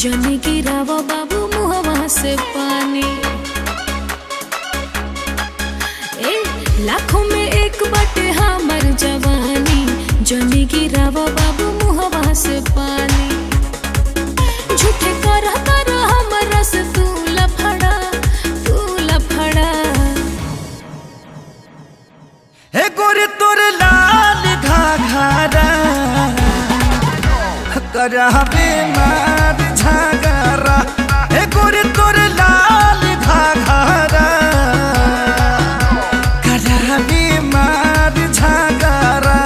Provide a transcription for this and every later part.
जनी गिरावा बाबू मुहवा से पानी। लाखों में एक बाटे हमर जवानी, जनी गिरावा बाबू मुहवा से पानी। झूठे करा करा हमरा से तू लफड़ा, तू लफड़ा। हे गोरी तोर लाल घाघरा करावे मार झगड़ा। हे गोरी तोर लाल घाघरा करावे मार झगड़ा।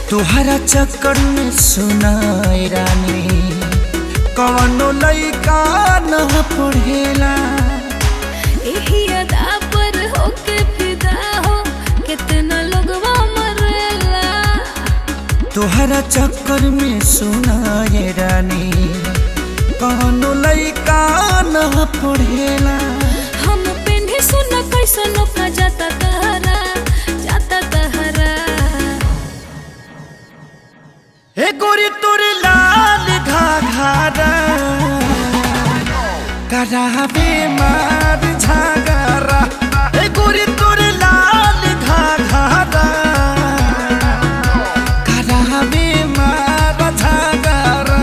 तुहरा चक्कर में सुनाई रानी कवनो लइका न पढ़ेला। एही अदा पर होके फिदा हो कितना लोगवा मरेला। तुहरा चक्कर में सुनाई रानी कवनो लइका न पढ़ेला। हम पेन्हे सुना कैसनो का जाता तहरा, जाता तहरा। हे गोरी तोर लाल घाघरा करावे मार झगड़ा। हे गोरी तोर लाल घाघरा करावे मार झगड़ा।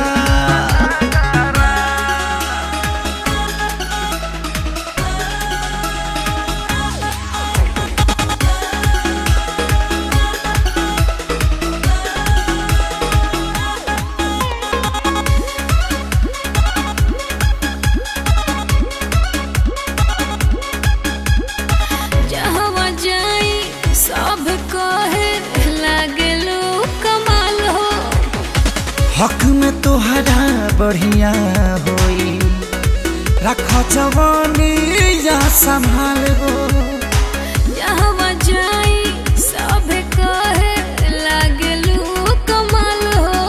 हक में तोहरा बढ़िया होई रख जवानी या संभाल हो। जहाँ जाई सब कहे लागलू कमाल हो।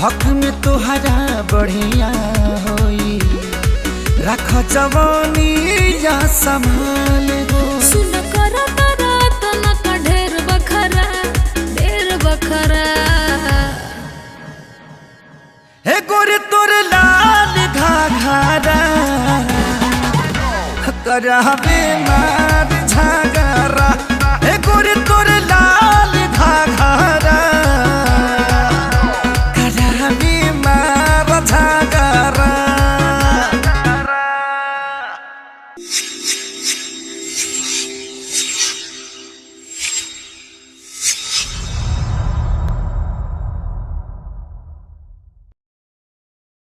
हक में तोहरा बढ़िया होई रख जवानी या संभाल हो। सुन करा तारा तना का ढेर बखरा, ढेर बखरा। हे गोरी तोर लाल घाघरा करावे